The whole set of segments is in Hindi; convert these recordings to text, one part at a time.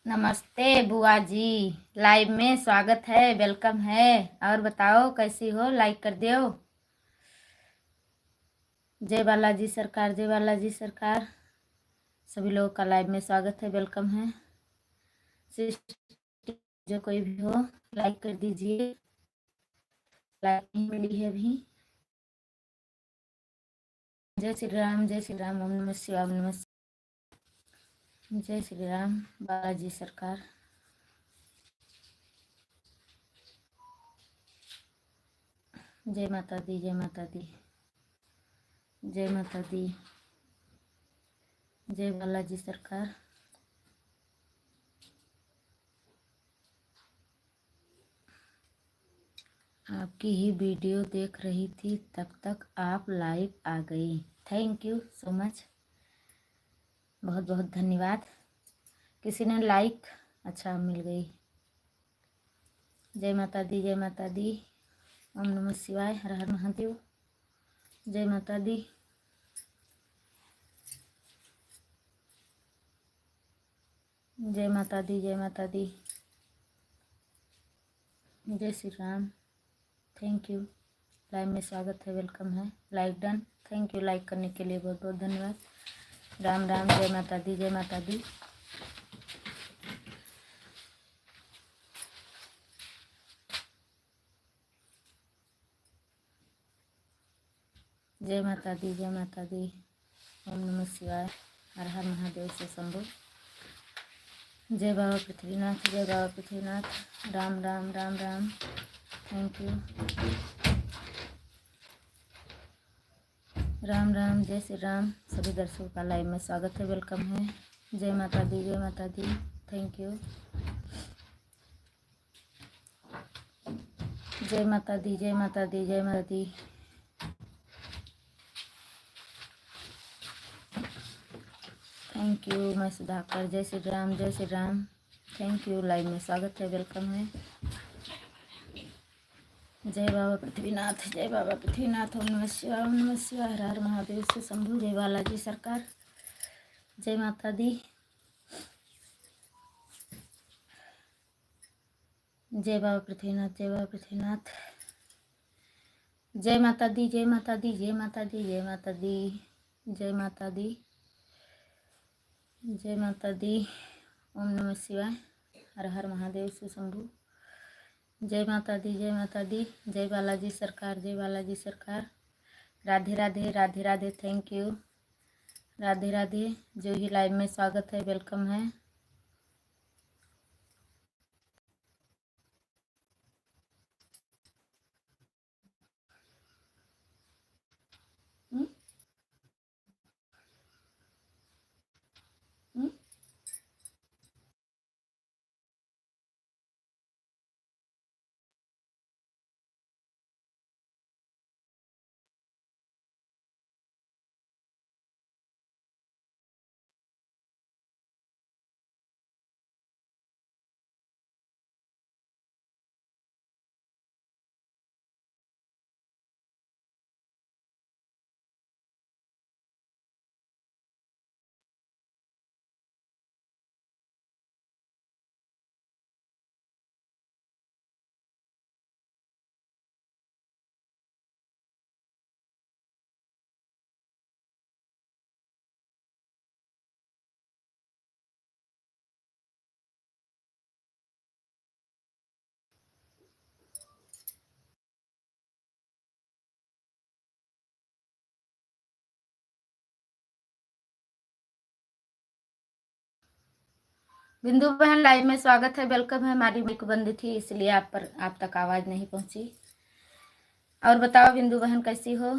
नमस्ते बुआ जी। लाइव में स्वागत है, वेलकम है। और बताओ कैसी हो, लाइक कर दियो। जय बालाजी सरकार, जय बालाजी सरकार। सभी लोगों का लाइव में स्वागत है, वेलकम है। जो कोई भी हो लाइक कर दीजिए, लाइक नहीं मिली है अभी। जय श्री राम, जय श्री राम, ओम नमः शिवाय, ओम नमः शिवाय। जय श्री राम, बालाजी सरकार। जय माता दी, जय माता दी, जय माता दी, जय बालाजी सरकार। आपकी ही वीडियो देख रही थी, तब तक आप लाइव आ गई। थैंक यू सो मच, बहुत बहुत धन्यवाद। किसी ने लाइक, अच्छा मिल गई। जय माता दी, जय माता दी, ओम नमः शिवाय, हर हर महादेव। जय माता दी। जय माता दी, जय माता दी, जय Shri Ram. Thank you, live में स्वागत है, वेलकम है। Like done, thank you like करने के लिए, बहुत बहुत धन्यवाद। राम राम, जय माता दी, जय माता दी। जय माता दी, जय माता दी, ओम नमः शिवाय, हर हर महादेव से शंभु। जय बाबा पृथ्वीनाथ, जय बाबा पृथ्वीनाथ। Ram Ram, Ram Ram, thank you. राम राम, जय श्री राम। सभी दर्शकों का लाइव में स्वागत है, वेलकम है। जय माता दी, जय माता दी, थैंक यू। जय माता दी, जय माता दी, जय माता दी। थैंक यू, मैं सुधाकर। जय श्री राम, जय Shri Ram, thank you. Live में स्वागत है, वेलकम है। जय बाबा पृथ्वीनाथ, जय बाबा पृथ्वीनाथ, ओम नमः शिवाय, ओम नमः शिवाय, हर हर महादेव से शंभु। जय बालाजी सरकार, जय माता दी। जय बाबा पृथ्वीनाथ, जय बाबा पृथ्वीनाथ। जय माता दी, जय माता दी, जय माता दी, जय माता दी, जय माता दी, जय माता दी, ओम नमः शिवाय, हर हर महादेव से शंभु। जय माता दी, जय माता दी, जय बालाजी सरकार, जय बालाजी सरकार। Radhe Radhe, Radhe Radhe, thank you. राधे राधे, जो ही लाइव में स्वागत है, वेलकम है। बिंदु बहन, लाइव में स्वागत है, वेलकम है। हमारी माइक बंद थी, इसलिए आप तक आवाज नहीं पहुंची। और बताओ बिंदु बहन, कैसी हो?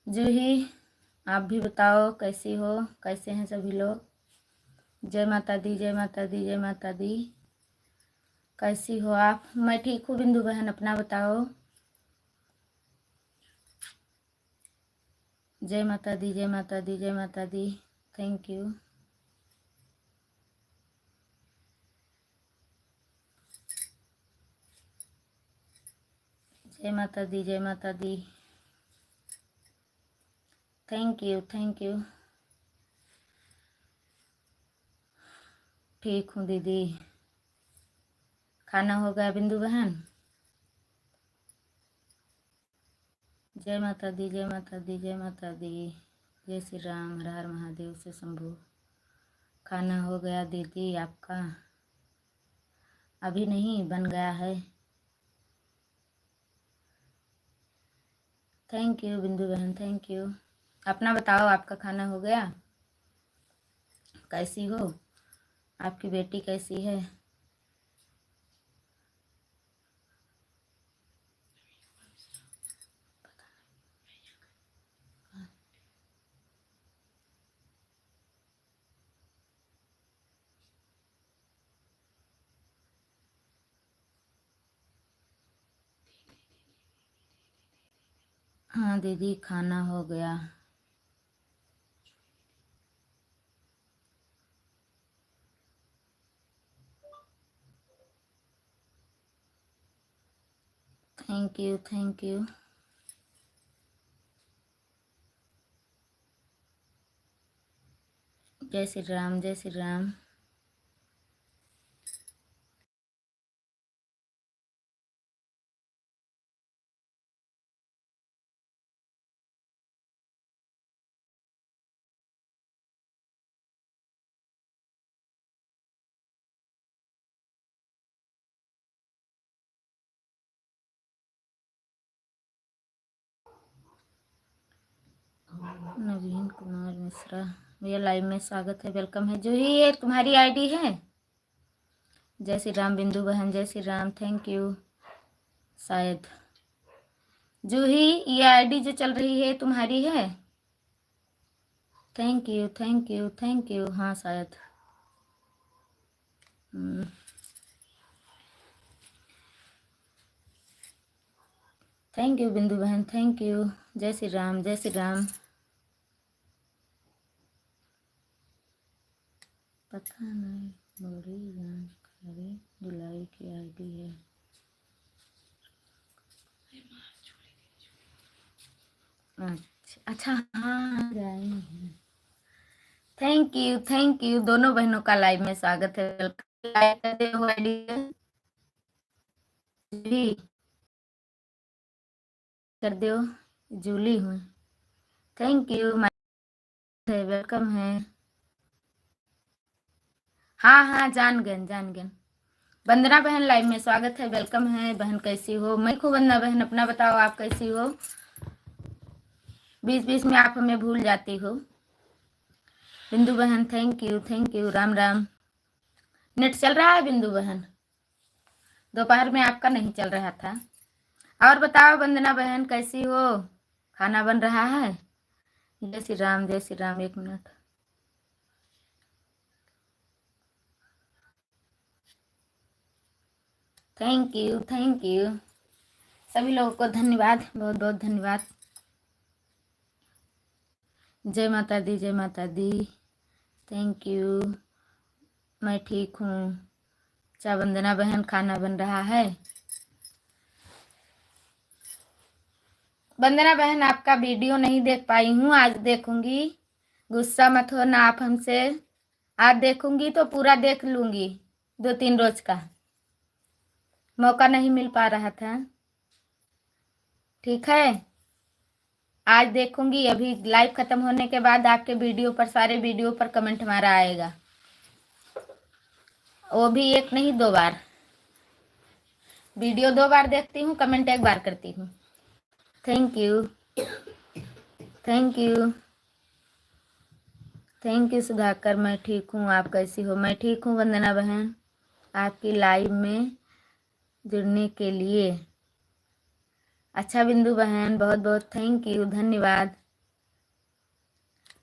जूही, आप भी बताओ कैसी हो, कैसे हैं सभी लोग? जय माता दी, जय माता दी, जय माता दी। कैसी हो आप? मैं ठीक हूँ बिंदु बहन, अपना बताओ। जय माता दी, जय माता दी, जय माता दी, थैंक यू। जय माता दी, जय माता दी, थैंक यू, थैंक यू। ठीक हूँ दीदी। खाना हो गया बिंदु बहन? जय माता दी, जय माता दी, जय माता दी। जय श्री राम, हर हर महादेव से शंभु। खाना हो गया दीदी आपका? अभी नहीं, बन गया है। थैंक यू बिंदु बहन, थैंक यू। अपना बताओ, आपका खाना हो गया? कैसी हो? आपकी बेटी कैसी है? हाँ दीदी, खाना हो गया। Thank you, thank you. जय श्री राम, जय श्री राम। नवीन कुमार मिश्रा भैया, लाइव में स्वागत है, वेलकम है। जो ये तुम्हारी आईडी है? जय श्री राम बिंदु बहन, जय श्री राम, थैंक यू। शायद जूही, ये आईडी जो चल रही है तुम्हारी है? Thank you, thank you, thank you. हाँ शायद। थैंक यू बिंदु बहन, थैंक यू। जय श्री राम, जय श्री राम। पता नहीं, बड़ी जानकारी जुलाई की आईडी है। अच्छा अच्छा, हाँ जाएंगे। Thank you, thank you. दोनों बहनों का लाइव में स्वागत है, वेलकम। लाइक करते हो आईडी भी कर दो। जूली हूँ, थैंक यू। वेलकम है। हाँ हाँ, जान गए, जान गए। वंदना बहन लाइव में स्वागत है, वेलकम है बहन। कैसी हो? मैं खूब। वंदना बहन अपना बताओ, आप कैसी हो? बीच बीच में आप हमें भूल जाती हो। बिंदु बहन thank you, thank you. Ram Ram. Net चल रहा है बिंदु बहन? दोपहर में आपका नहीं चल रहा था। और बताओ वंदना बहन कैसी हो? खाना बन रहा है? जय श्री राम, जय श्री राम। एक minute. Thank you, thank you. सभी लोगों को धन्यवाद, बहुत बहुत धन्यवाद। जय माता दी, जय माता दी। Thank you. मैं ठीक हूँ। अच्छा वंदना बहन, खाना बन रहा है? वंदना बहन आपका वीडियो नहीं देख पाई हूँ, आज देखूंगी। गुस्सा मत हो ना आप हमसे। आज देखूंगी तो पूरा देख लूंगी। 2-3 रोज का मौका नहीं मिल पा रहा था। ठीक है, आज देखूंगी। अभी लाइव खत्म होने के बाद आपके वीडियो पर, सारे वीडियो पर कमेंट मारा आएगा। वो भी एक नहीं, 2 बार। वीडियो 2 बार देखती हूँ, कमेंट 1 बार करती हूँ। Thank you, thank you, thank you Sudhakar. मैं ठीक हूँ, आप कैसी हो? मैं ठीक हूँ वंदना बहन। आपकी लाइव में जुड़ने के लिए। अच्छा बिंदु बहन, बहुत बहुत थैंक यू, धन्यवाद।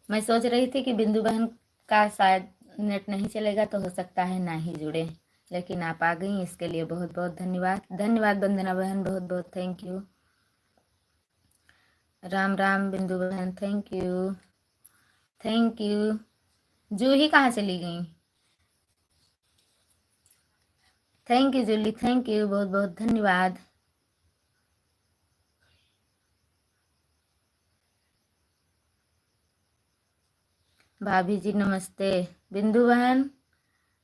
मैं सोच रही थी कि बिंदु बहन का शायद नेट नहीं चलेगा, तो हो सकता है ना ही जुड़े, लेकिन आप आ गई, इसके लिए बहुत बहुत धन्यवाद। धन्यवाद वंदना बहन, बहुत बहुत थैंक यू। राम राम बिंदु बहन, thank you, thank you. Juhi कहाँ चली गई? Thank you Jully, thank you, बहुत बहुत धन्यवाद। भाभी जी नमस्ते। बिंदु बहन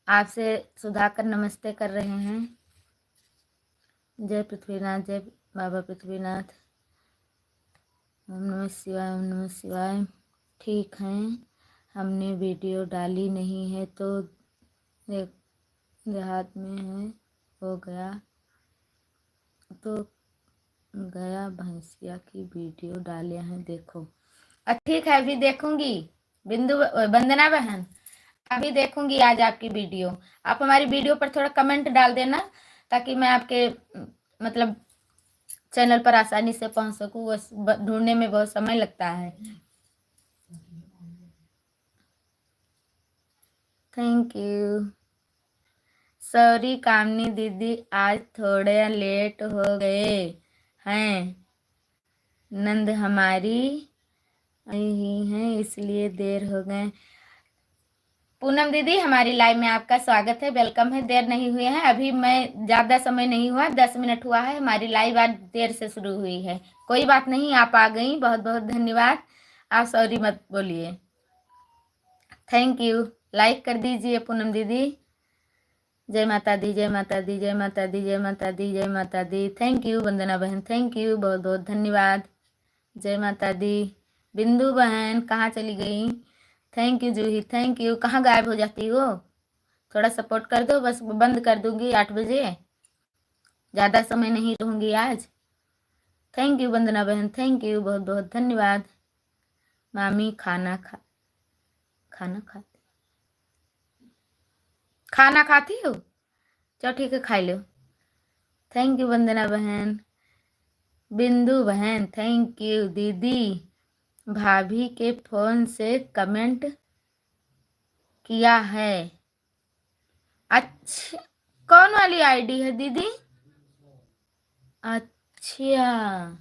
आपसे सुधाकर नमस्ते कर रहे हैं। जय पृथ्वीनाथ, जय बाबा पृथ्वीनाथ। ओम नमः शिवाय, ओम नमः शिवाय। ठीक हैं, हमने वीडियो डाली नहीं है तो देहात में है, हो गया तो गया भैंसिया की वीडियो डाले हैं, देखो। ठीक है, अभी देखूंगी बिंदु वंदना बहन, अभी देखूंगी आज आपकी वीडियो। आप हमारी वीडियो पर थोड़ा कमेंट डाल देना ताकि मैं आपके मतलब चैनल पर आसानी से पहुंच सकूं। वो ढूंढने में बहुत समय लगता है। Thank you. सॉरी कामनी दीदी, आज थोड़े लेट हो गए हैं। नंद हमारी आई ही हैं इसलिए देर हो गए। पूनम दीदी, हमारी लाइव में आपका स्वागत है, वेलकम है। देर नहीं हुए हैं, अभी मैं ज़्यादा समय नहीं हुआ, 10 मिनट हुआ है। हमारी लाइव आज देर से शुरू हुई है, कोई बात नहीं, आप आ गई, बहुत बहुत धन्यवाद। आप सॉरी मत बोलिए। Thank you. लाइक कर दीजिए पूनम दीदी। जय माता दी, जय माता दी, जय माता दी, जय माता दी, जय माता दी। थैंक यू वंदना बहन, थैंक यू, बहुत बहुत धन्यवाद। जय माता दी। बिंदु बहन कहाँ चली गई? Thank you Juhi, thank you. कहाँ गायब हो जाती हो? थोड़ा सपोर्ट कर दो, बस बंद कर दूंगी 8 बजे, ज़्यादा समय नहीं रहूंगी आज। थैंक यू वंदना बहन, थैंक यू, बहुत बहुत धन्यवाद। मामी खाना खाती हो? चलो ठीक है, खा लो। थैंक यू वंदना बहन। बिंदु बहन थैंक यू। दीदी भाभी के फोन से कमेंट किया है। अच्छा, कौन वाली आईडी है दीदी? अच्छा,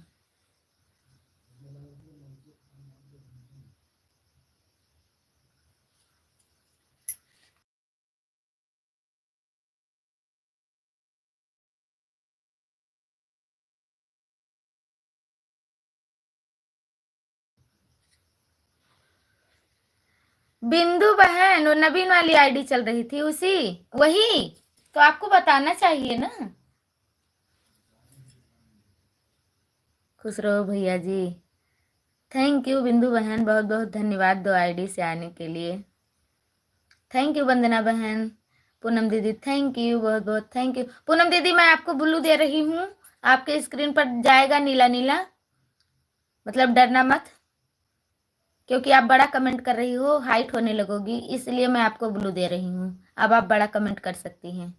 बिंदु बहन वो नवीन वाली आईडी चल रही थी, उसी वही तो आपको बताना चाहिए ना। खुश रहो भैया जी। थैंक यू बिंदु बहन, बहुत बहुत धन्यवाद 2 आईडी से आने के लिए। थैंक यू वंदना बहन। पूनम दीदी थैंक यू, बहुत बहुत थैंक यू। पूनम दीदी मैं आपको ब्लू दे रही हूँ, आपके स्क्रीन पर जाएगा नीला नीला, मतलब डरना मत, क्योंकि आप बड़ा कमेंट कर रही हो, हाइट होने लगोगी, इसलिए मैं आपको ब्लू दे रही हूँ। अब आप बड़ा कमेंट कर सकती हैं।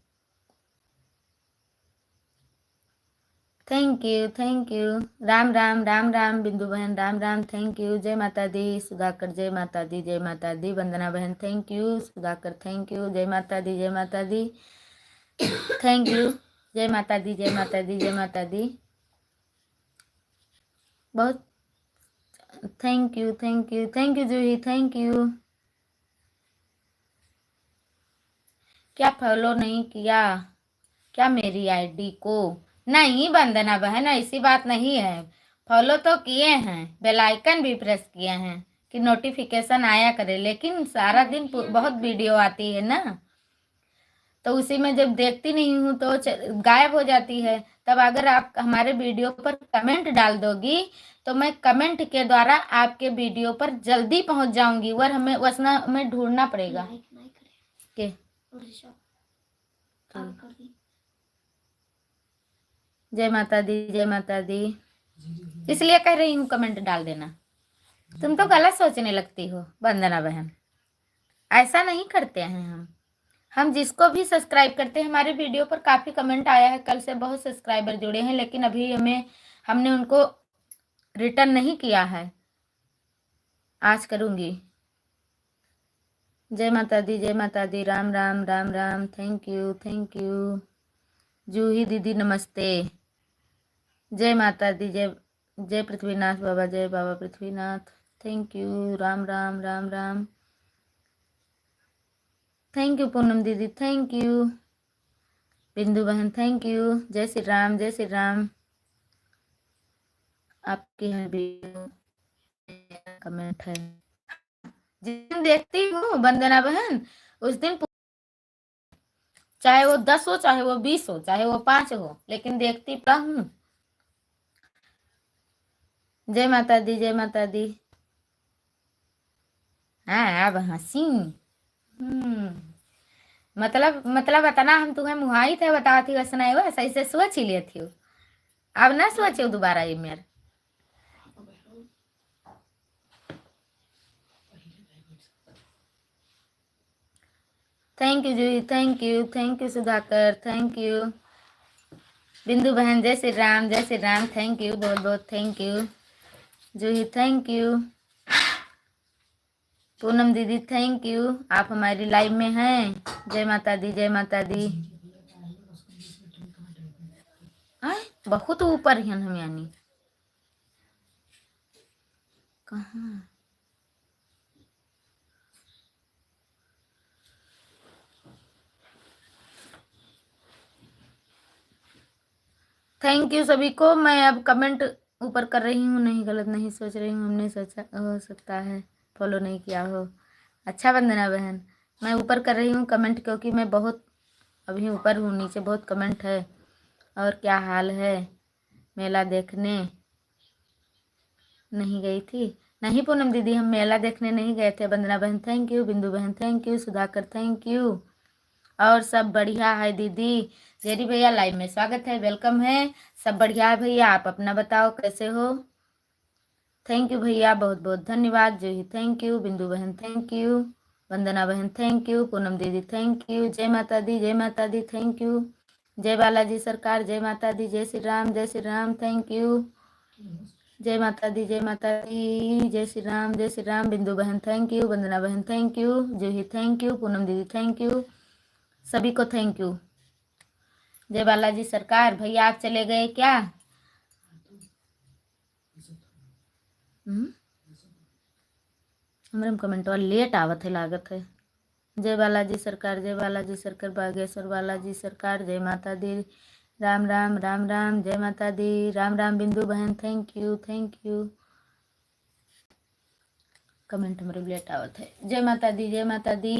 Thank you, thank you. Ram Ram, Ram Ram Bindu बहन, राम राम, थैंक यू। जय माता दी सुधाकर, जय माता दी, जय माता दी। वंदना बहन thank you. Sudhakar thank you. जय माता दी, जय माता दी, थैंक यू। जय माता दी, जय माता दी, जय माता दी। बहुत thank you, thank you, thank you Juhi, thank you. क्या फॉलो नहीं किया क्या मेरी आईडी को? नहीं वंदना बहन, ऐसी बात नहीं है, फॉलो तो किए हैं, बेल आइकन भी प्रेस किए हैं कि नोटिफिकेशन आया करे, लेकिन सारा दिन बहुत वीडियो आती है ना, तो उसी में जब देखती नहीं हूँ तो गायब हो जाती है। तब अगर आप हमारे वीडियो पर कमेंट डाल दोगी तो मैं कमेंट के द्वारा आपके वीडियो पर जल्दी पहुंच जाऊंगी, और हमें वरना हमें ढूंढना पड़ेगा के जय माता दी, जय माता दी। इसलिए कह रही हूँ कमेंट डाल देना। तुम तो गलत सोचने लगती हो वंदना बहन, ऐसा नहीं करते हैं हम जिसको भी सब्सक्राइब करते हैं, हमारे वीडियो पर काफ़ी कमेंट आया है, कल से बहुत सब्सक्राइबर जुड़े हैं, लेकिन अभी हमने उनको रिटर्न नहीं किया है, आज करूँगी। जय माता दी, जय माता दी। Ram Ram, Ram Ram, thank you, thank you. Juhi दीदी नमस्ते। जय माता दी, जय जय पृथ्वीनाथ बाबा, जय बाबा Prithvinath. Thank you. Ram Ram, Ram Ram, thank you Poonam दीदी, थैंक यू। बिंदु बहन थैंक यू। जय श्री राम, जय श्री राम। आपकी वीडियो कमेंट है, जिस दिन देखती हूँ वंदना बहन उस दिन चाहे वो 10 हो, चाहे वो 20 हो, चाहे वो 5 हो, लेकिन देखती पड़ा हूँ। जय माता दी, जय माता दी। हाँ अब हंसी। मतलब बताना हम तुम्हें मुहाई थे बताती वैसा हुआ, सही से सोच ही लिए थी। अब ना सोचे दोबारा ये मेरे। Thank you Juhi, thank you Sudhakar, thank you Bindu बहन, जय श्री राम, जय श्री राम, थैंक यू, बहुत बहुत thank you Juhi, thank you Poonam दीदी, थैंक यू, आप हमारी लाइव में हैं। जय माता दी, जय माता दी। बहुत ऊपर ही हम यानी कहाँ। थैंक यू सभी को। मैं अब कमेंट ऊपर कर रही हूँ, नहीं गलत नहीं सोच रही हूँ, हमने सोचा हो सकता है फॉलो नहीं किया हो। अच्छा वंदना बहन, मैं ऊपर कर रही हूँ कमेंट क्योंकि मैं बहुत अभी ऊपर हूँ, नीचे बहुत कमेंट है। और क्या हाल है? मेला देखने नहीं गई थी? नहीं पूनम दीदी, हम मेला देखने नहीं गए थे। वंदना बहन थैंक यू, बिंदु बहन thank you, Sudhakar thank you. और सब बढ़िया है दीदी। जेरी भैया लाइव में स्वागत है, वेलकम है। सब बढ़िया है भैया, आप अपना बताओ कैसे हो? थैंक यू भैया, बहुत बहुत धन्यवाद। जूही थैंक यू, बिंदु बहन थैंक यू, वंदना बहन थैंक यू, पूनम दीदी थैंक यू, जय माता दी, जय माता दी, थैंक यू। जय बालाजी सरकार, जय माता दी, जय श्री राम, जय श्री राम, थैंक यू। जय माता दी, जय माता दी, जय श्री राम, जय श्री राम। बिंदु बहन थैंक यू, वंदना बहन thank you, Juhi thank you, Poonam दीदी थैंक यू, सभी को थैंक यू। जय बालाजी सरकार। भैया आप चले गए क्या? हमारे कमेंट वाला लेट आवत है लागत है। जय बालाजी सरकार, जय बालाजी सरकार, बागेश्वर बालाजी सरकार, जय माता दी, राम राम राम राम, जय माता दी, राम राम। बिंदु बहन thank you, thank you. Comment हमारे लेट आवत है। जय माता दी, जय माता दी।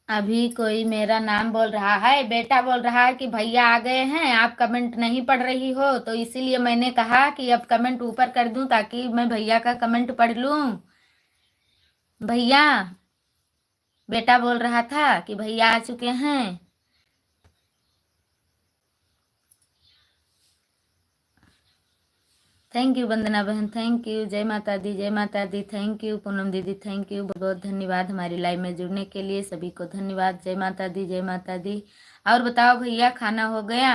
अभी कोई मेरा नाम बोल रहा है, बेटा बोल रहा है कि भैया आ गए हैं, आप कमेंट नहीं पढ़ रही हो, तो इसीलिए मैंने कहा कि अब कमेंट ऊपर कर दूं ताकि मैं भैया का कमेंट पढ़ लूं। भैया, बेटा बोल रहा था कि भैया आ चुके हैं। थैंक यू वंदना बहन, थैंक यू। जय माता दी, जय माता दी, थैंक यू पूनम दीदी, थैंक यू, बहुत बहुत धन्यवाद हमारी लाइव में जुड़ने के लिए, सभी को धन्यवाद। जय माता दी, जय माता दी। और बताओ भैया, खाना हो गया?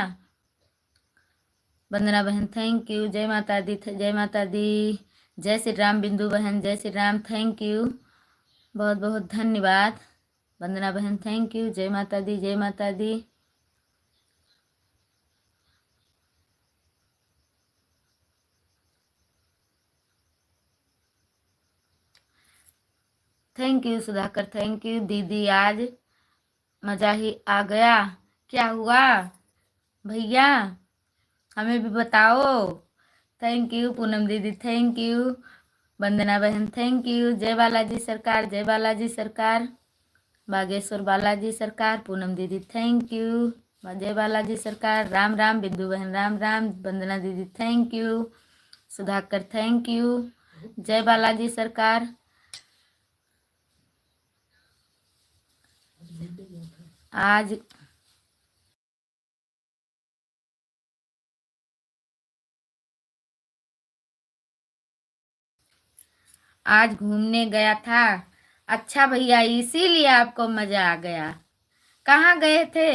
वंदना बहन थैंक यू, जय माता दी, जय माता दी, जय श्री राम। बिंदु बहन जय श्री राम, थैंक यू, बहुत बहुत धन्यवाद। वंदना बहन थैंक यू, जय माता दी, जय माता दी। Thank you Sudhakar, thank you दीदी, आज मजा ही आ गया। क्या हुआ भैया, हमें भी बताओ। थैंक यू पूनम दीदी, थैंक यू वंदना बहन, थैंक यू। जय बालाजी सरकार, जय बालाजी सरकार, बागेश्वर बालाजी सरकार, पूनम दीदी थैंक यू, जय बालाजी सरकार, राम राम। बिंदु बहन राम राम, वंदना दीदी thank you, Sudhakar thank you, जय बालाजी सरकार। आज घूमने गया था। अच्छा भैया, इसीलिए आपको मजा आ गया। कहाँ गए थे?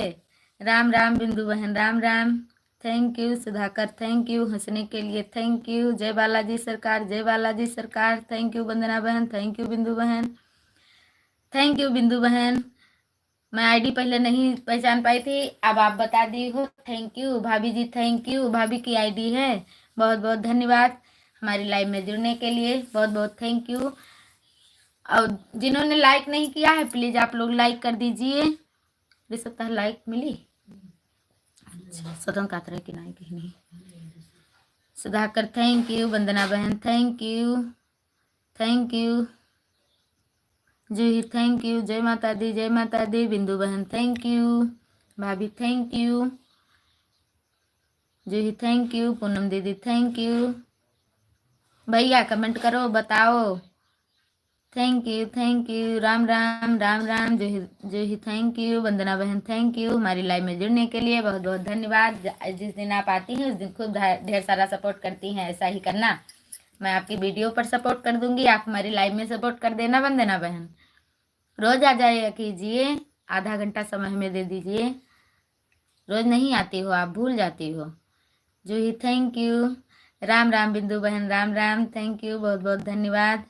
राम राम बिंदु बहन, Ram Ram, thank you Sudhakar, thank you हंसने के लिए, थैंक यू। जय बालाजी सरकार, जय बालाजी सरकार, थैंक यू वंदना बहन, थैंक यू बिंदु बहन, थैंक यू बिंदु बहन। मैं आईडी पहले नहीं पहचान पाई थी, अब आप बता दी हो, थैंक यू भाभी जी, थैंक यू। भाभी की आईडी है, बहुत बहुत धन्यवाद हमारी लाइव में जुड़ने के लिए, बहुत बहुत थैंक यू। और जिन्होंने लाइक नहीं किया है प्लीज आप लोग लाइक कर दीजिए। इस सप्ताह लाइक मिली? अच्छा, स्वतंत्र कातरा की नहीं कहीं नहीं। सुधाकर थैंक यू, वंदना बहन thank you, thank you, Juhi thank you, जय माता दी, जय माता दी, बिंदु बहन थैंक यू, भाभी thank you, Juhi thank you, Poonam दीदी थैंक यू। भैया कमेंट करो, बताओ। Thank you, Ram Ram Ram Ram, Juhi thank you, Vandana बहन थैंक यू, हमारी लाइव में जुड़ने के लिए बहुत बहुत धन्यवाद। जिस दिन आप आती हैं उस दिन खूब ढेर सारा सपोर्ट करती हैं, ऐसा ही करना। मैं आपकी वीडियो पर सपोर्ट कर दूंगी, आप हमारी लाइव में सपोर्ट कर देना वंदना बहन। रोज आ जाया कीजिए, आधा घंटा समय हमें दे दीजिए। रोज नहीं आती हो, आप भूल जाती हो। जूही थैंक यू, राम राम बिंदु बहन राम राम, थैंक यू, बहुत बहुत धन्यवाद।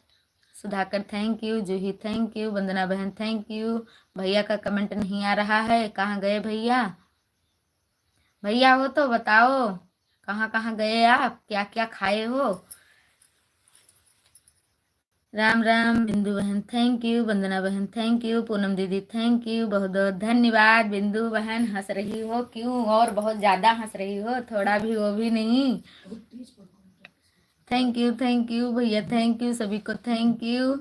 Sudhakar thank you, Juhi thank you, Vandana बहन थैंक यू। भैया का कमेंट नहीं आ रहा है, कहाँ गए भैया? भैया हो तो बताओ, कहाँ कहाँ गए आप, क्या क्या खाए हो? राम राम बिंदु बहन थैंक यू, वंदना बहन थैंक यू, पूनम दीदी थैंक यू, बहुत बहुत धन्यवाद। बिंदु बहन हंस रही हो क्यों? और बहुत ज्यादा हंस रही हो, थोड़ा भी वो भी नहीं। थैंक यू भैया, थैंक यू सभी को, थैंक यू।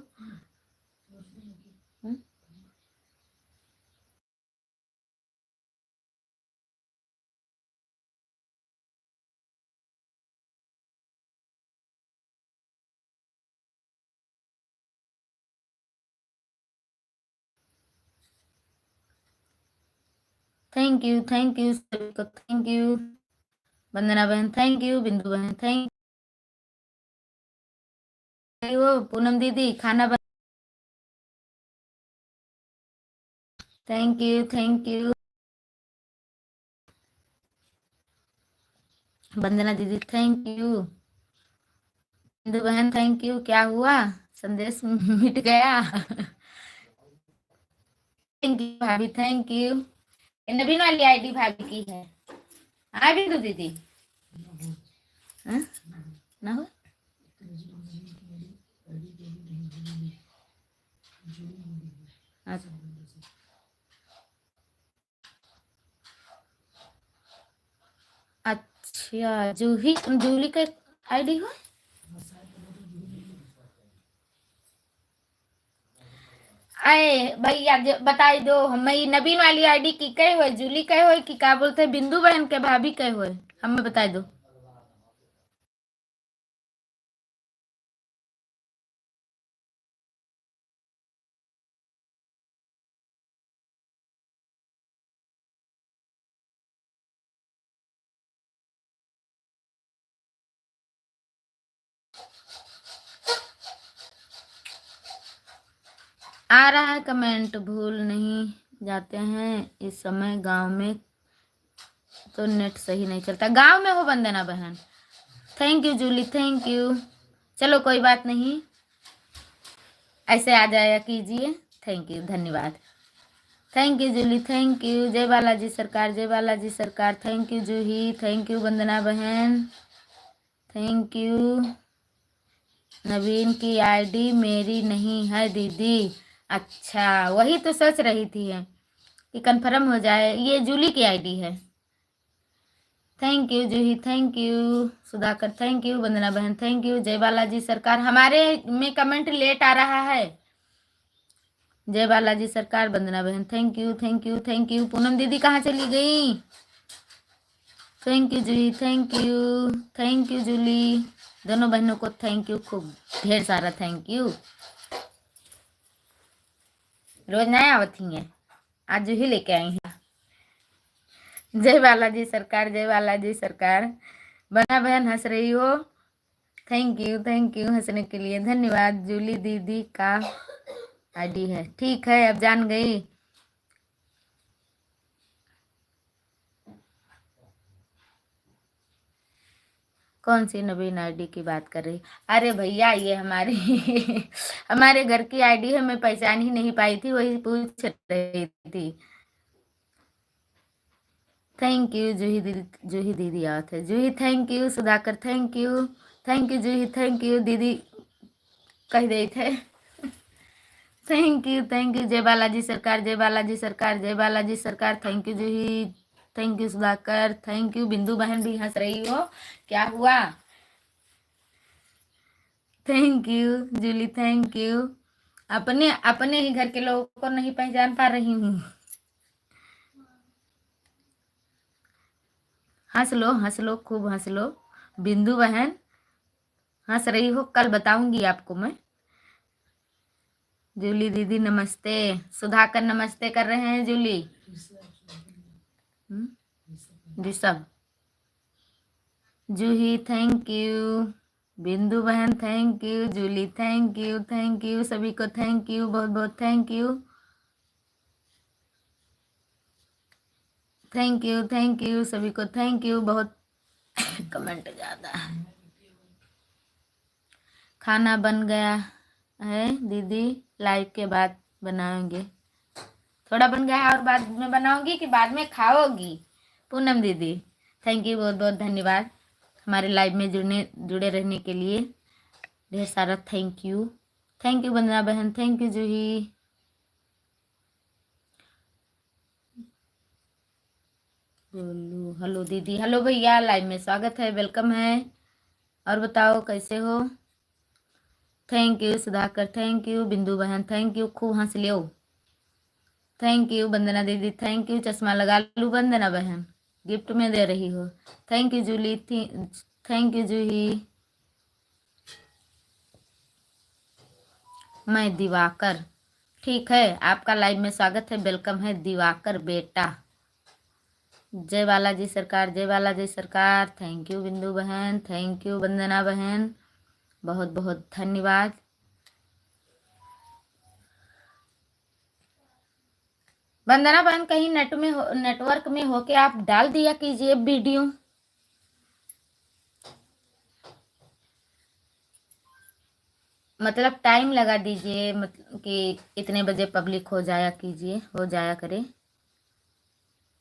थैंक यू सभी को, थैंक यू। वंदना बहन थैंक यू, बिंदु बहन थैंक यू, पूनम दीदी खाना बन। थैंक यू वंदना दीदी थैंक यू, बिंदु बहन थैंक यू। क्या हुआ, संदेश मिट गया? थैंक यू भाभी, थैंक यू। नवीन वाली आईडी भाभी की है। हाँ बिंदु दीदी, हाँ? ना हो। अच्छा, जूही जूली का आईडी हो। आए भैया बताई दो, हमें नवीन वाली आईडी की कहे हो, जूली कहे हो कि क्या बोलते बिंदु बहन के भाभी कहे हो, हमें बताई दो। आ रहा है कमेंट, भूल नहीं जाते हैं इस समय, गांव में तो नेट सही नहीं चलता। गांव में हो वंदना बहन? Thank you Jully, thank you. चलो कोई बात नहीं, ऐसे आ जाया कीजिए। थैंक यू, धन्यवाद। Thank you Jully, thank you. जय बालाजी सरकार, जय बालाजी सरकार। Thank you Juhi, thank you Vandana बहन, थैंक यू। नवीन की आईडी मेरी नहीं है दीदी। अच्छा, वही तो सोच रही थी है कि कंफर्म हो जाए, ये जूली की आईडी है। Thank you Juhi, thank you. Sudhakar thank you, Vandana बहन थैंक यू। जय बालाजी सरकार, हमारे में कमेंट लेट आ रहा है। जय बालाजी सरकार, वंदना बहन thank you, thank you, thank you. Poonam दीदी कहाँ चली गई? Thank you Juhi, thank you Julie. दोनों बहनों को थैंक यू, खूब ढेर सारा थैंक यू। रोज नया आवती है, आज जूही लेके आई है। जय बालाजी सरकार, जय बालाजी सरकार। बना बहन हंस रही हो, थैंक यू हंसने के लिए, धन्यवाद। जूली दीदी का आईडी है, ठीक है अब जान गई। कौन सी नवीन आईडी की बात कर रही? अरे भैया ये हमारी हमारे घर की आईडी है, मैं पहचान ही नहीं पाई थी, वही पूछ रही थी। थैंक यू जूही दीदी, जूही दीदी आवत है। Juhi thank you, Sudhakar thank you, Juhi thank you, दीदी कह रहे थे। थैंक यू जय बालाजी सरकार, जय बालाजी सरकार, जय बालाजी सरकार। Thank you Juhi, thank you Sudhakar, thank you. Bindu बहन भी हंस रही हो, क्या हुआ? Thank you Jully, thank you. अपने अपने ही घर के लोगों को नहीं पहचान पा रही हूँ। हंस लो, खूब हंस लो। बिंदु बहन हंस रही हो, कल बताऊंगी आपको मैं। जूली दीदी नमस्ते। सुधाकर नमस्ते कर रहे हैं Julie. Rishabh, Juhi thank you, Bindu बहन thank you, Jully thank you, thank you सभी को, थैंक यू, बहुत बहुत thank you, thank you, thank you सभी को, थैंक यू। बहुत कमेंट ज्यादा है। खाना बन गया है दीदी, लाइव के बाद बनाएंगे। थोड़ा बन गया है और बाद में बनाओगी कि बाद में खाओगी? पूनम दीदी थैंक यू, बहुत बहुत धन्यवाद हमारे लाइव में जुड़े रहने के लिए। ढेर सारा thank you, thank you Vandana बहन, थैंक यू जूही। बोलू हेलो दीदी, हेलो भैया, लाइव में स्वागत है, वेलकम है। और बताओ कैसे हो? Thank you Sudhakar, thank you Bindu बहन, थैंक यू, खूब हंस लियो। थैंक यू वंदना दीदी, थैंक यू, चश्मा लगा लू वंदना बहन, गिफ्ट में दे रही हो। Thank you Jully, thank you Juhi. मैं दिवाकर, ठीक है, आपका लाइव में स्वागत है, वेलकम है दिवाकर बेटा। जय बालाजी सरकार, जय बालाजी सरकार। थैंक यू बिंदु बहन, थैंक यू वंदना बहन, बहुत बहुत धन्यवाद। वंदना बहन कहीं नेटवर्क में हो के आप डाल दिया कीजिए वीडियो। मतलब टाइम लगा दीजिए, मतलब कि इतने बजे पब्लिक हो जाया कीजिए, हो जाया करे।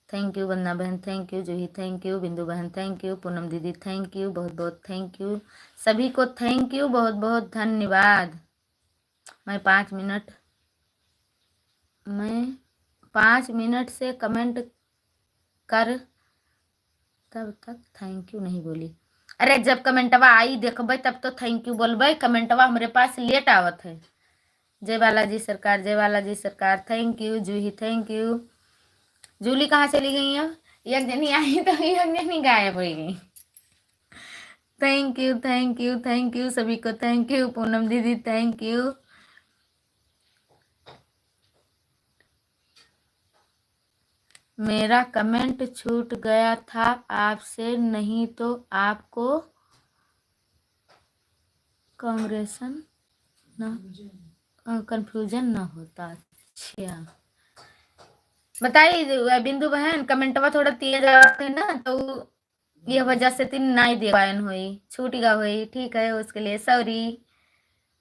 थैंक यू वंदना बहन, thank you Juhi, thank you Bindu बहन, थैंक यू पूनम दीदी, थैंक यू, बहुत बहुत थैंक यू सभी को, थैंक यू, बहुत बहुत धन्यवाद। मैं 5 मिनट से कमेंट कर तब तक थैंक यू नहीं बोली। अरे जब कमेंटवा आई देखबे तब तो थैंक यू बोलबे, कमेंटवा हमारे पास लेट आवत है। जय बालाजी सरकार, जय बालाजी सरकार। Thank you Juhi, thank you. Julie कहाँ चली गई? अब एक जनी आई तो एक जनी गायब हो गई। Thank you, thank you, thank you सभी को, थैंक यू पूनम दीदी, थैंक यू। मेरा कमेंट छूट गया था आपसे, नहीं तो आपको कांग्रेसन ना कंफ्यूजन ना होता। अच्छा बताइए बिंदु बहन, कमेंटवा थोड़ा तेज आते ना तो ये वजह से तीन नहीं दे पायन हुई, छूट गया हुई, ठीक है, उसके लिए सॉरी।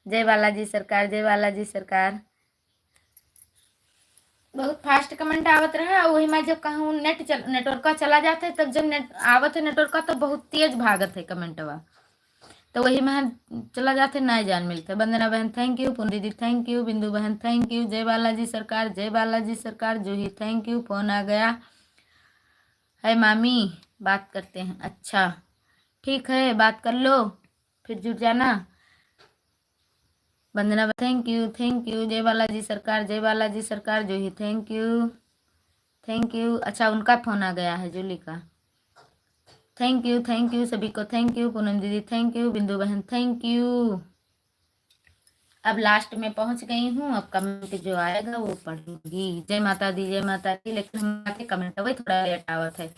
जय बालाजी सरकार, जय बालाजी सरकार। बहुत फास्ट कमेंट आवत रहा, वही मैं जब कहूँ नेटवर्क का चला जाता है, तब जब आवत है नेटवर्क का तो बहुत तेज भागत है कमेंटवा, तो वही में चला जाते नहीं जान मिलते। वंदना बहन थैंक यू, पून दीदी थैंक यू, बिंदु बहन थैंक यू, जय बालाजी सरकार, जय बालाजी सरकार। जूही थैंक यू, फोन आ गया है मामी, बात करते हैं। अच्छा ठीक है, बात कर लो फिर जुट जाना। वंदना थैंक यू, थैंक यू, जय बालाजी सरकार, जय बालाजी सरकार। जूही थैंक यू, थैंक यू। अच्छा उनका फोन आ गया है जूली का। थैंक यू सभी को, थैंक यू पूनम दीदी, थैंक यू बिंदु बहन, थैंक यू। अब लास्ट में पहुंच गई हूँ, अब कमेंट जो आएगा वो पढ़ूंगी। जय माता दी, जय माता दी। लेकिन हमारे कमेंट वही थोड़ा लेट आवत है।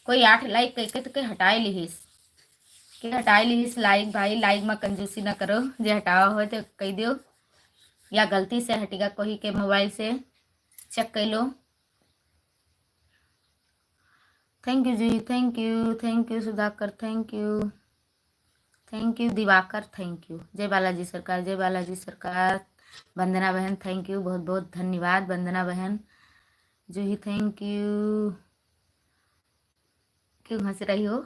कोई 8 लाइक कह के तो के हटाए लिहिस, के हटाए लिहिस लाइक। भाई लाइक में कंजूसी ना करो, जे हटावा हो तो कह दियो, या गलती से हटेगा कोई के मोबाइल से चेक कर लो। Thank you ji, thank you Sudhakar, thank you Diwakar, thank you. जय बालाजी सरकार, जय बालाजी सरकार। वंदना बहन थैंक यू, बहुत बहुत धन्यवाद वंदना बहन। जूही थैंक यू। क्यों हंस रही हो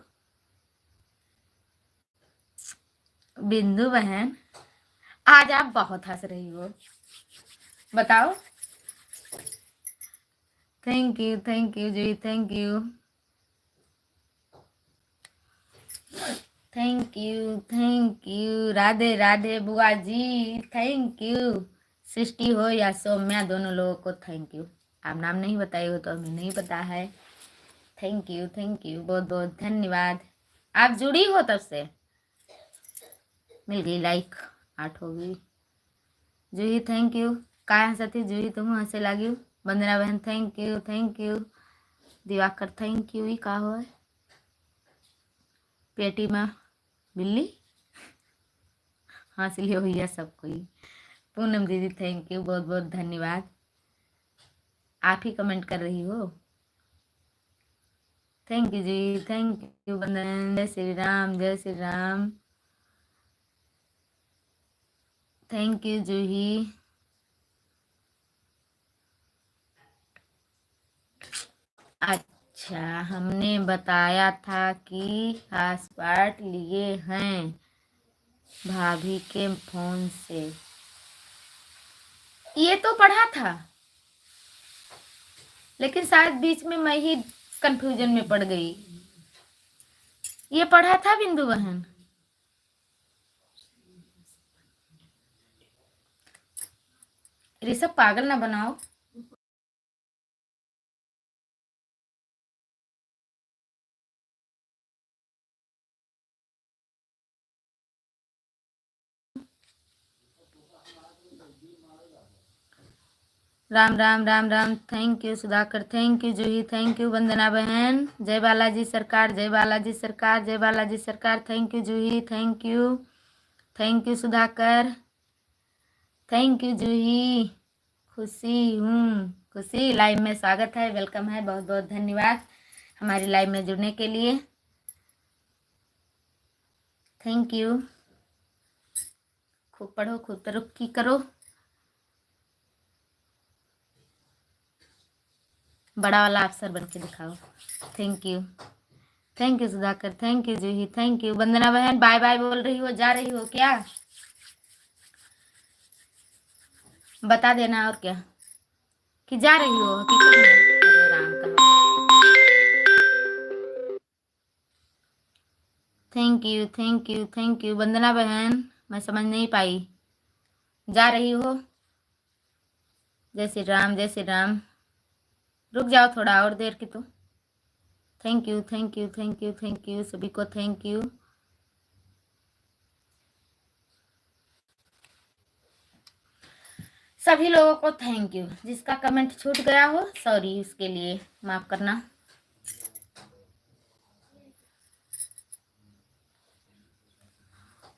बिंदु बहन? आज आप बहुत हंस रही हो, बताओ। Thank you Juhi, thank thank you. Radhe Radhe बुआ जी, थैंक यू। सृष्टि हो या सौम्या, दोनों लोगों को थैंक यू। आप नाम नहीं बताए हो तो हमें नहीं पता है। थैंक यू, बहुत बहुत धन्यवाद। आप जुड़ी हो तब से। मिल गई लाइक, 8 हो गई। Juhi thank you. काय हंसती जूही, तुम हंसे लगी। वंदना बहन thank you. Diwakar thank you. ही का हो पेटी में बिल्ली हंस लियो भैया सबको ही। पूनम दीदी थैंक यू, बहुत बहुत धन्यवाद। आप ही कमेंट कर रही हो। Thank you ji, thank you. वंदन, जय श्री राम, जय श्री राम। Thank you Juhi. अच्छा, हमने बताया था कि पासवर्ड लिए हैं भाभी के फोन से। ये तो पढ़ा था, लेकिन शायद बीच में मैं ही कंफ्यूजन में पड़ गई। ये पढ़ा था बिंदु बहन। ऋषभ पागल ना बनाओ। Ram Ram Ram Ram. Thank you Sudhakar, thank you Juhi, thank you Vandana बहन। जय बालाजी सरकार, जय बालाजी सरकार, जय बालाजी सरकार। Thank you Juhi, thank you Sudhakar, thank you Juhi. खुशी हूँ, खुशी लाइव में स्वागत है, वेलकम है, बहुत बहुत धन्यवाद हमारी लाइव में जुड़ने के लिए। Thank you. खूब पढ़ो, खूब तरक्की करो। बड़ा वाला अफसर बन के दिखाओ। Thank you Sudhakar, thank you Juhi, thank you Vandana बहन। बाय बाय बोल रही हो, जा रही हो क्या? बता देना और क्या, कि जा रही हो हकीकत में। अरे राम का। थैंक यू वंदना बहन। मैं समझ नहीं पाई, जा रही हो? जय श्री राम, जय श्री राम। रुक जाओ थोड़ा और देर की तो। थैंक यू सभी को, थैंक यू। सभी लोगों को थैंक यू। जिसका कमेंट छूट गया हो सॉरी, उसके लिए माफ करना।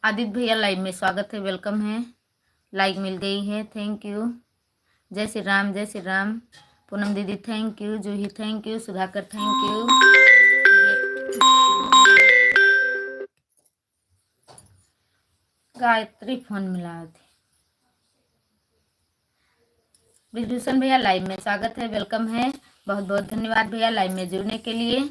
आदित्य भैया लाइव में स्वागत है, वेलकम है। लाइक मिल गई है, थैंक यू। जय श्री राम, जय श्री राम। पूनम दीदी thank you, Juhi thank you, Sudhakar thank you. Gayatri phone मिला थी। विभूषण भैया लाइव में स्वागत है, वेलकम है, बहुत बहुत धन्यवाद भैया लाइव में जुड़ने के लिए।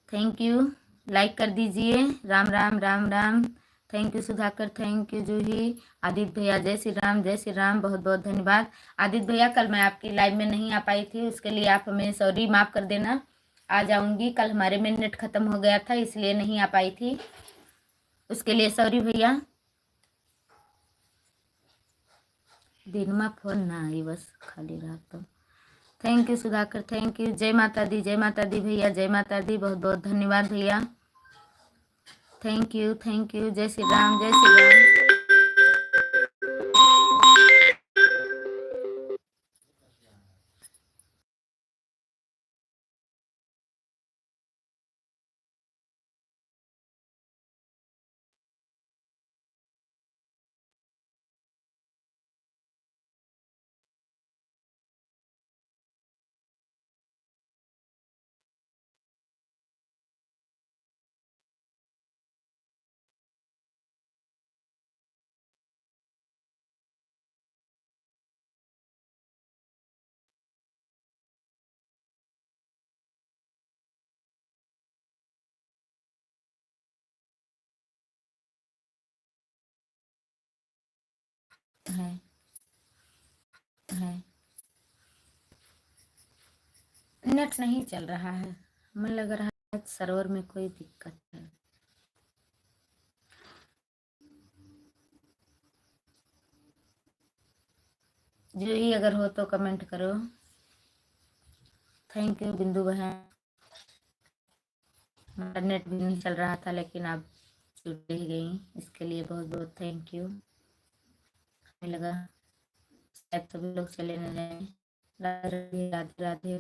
Thank you. लाइक कर दीजिए। Ram Ram Ram Ram. Thank you Sudhakar, thank you Juhi. Aditya भैया जय श्री राम, जय श्री राम, बहुत बहुत धन्यवाद। आदित्य भैया कल मैं आपकी लाइव में नहीं आ पाई थी, उसके लिए आप हमें सॉरी माफ़ कर देना। आ जाऊंगी, कल हमारे में नेट ख़त्म हो गया था इसलिए नहीं आ पाई थी, उसके लिए सॉरी भैया। दिन में फोन ना आई, बस खाली रहा तो। Thank you Sudhakar, thank you. जय माता दी, जय माता दी भैया, जय माता दी, बहुत बहुत धन्यवाद भैया। थैंक यू, जय श्री राम, जय श्री राम। है नेट नहीं चल रहा है, हमें लग रहा है सर्वर में कोई दिक्कत है। जो ही अगर हो तो कमेंट करो। थैंक यू बिंदु बहन। इंटरनेट भी नहीं चल रहा था लेकिन आप जुड़ ही गई, इसके लिए बहुत बहुत थैंक यू। हमें लगा शायद सभी लोग चले न जाए। राधे राधे राधे।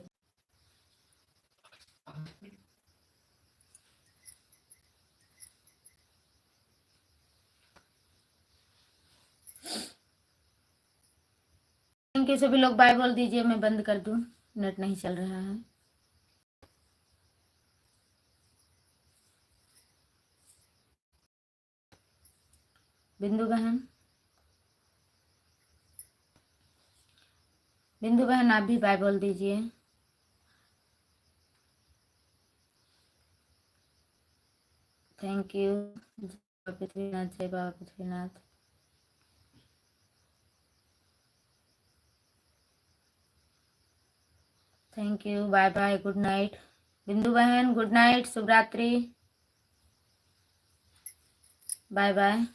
थैंक यू सभी लोग, बाय बोल दीजिए, मैं बंद कर दूं, नेट नहीं चल रहा है। बिंदु बहन, बिंदु बहन आप भी बाय बोल दीजिए। Thank you. जय बाबा पृथ्वीनाथ, जय बाबा Prithvinath. Thank you, bye bye, good night. Bindu बहन गुड नाइट, शुभ रात्रि, बाय बाय।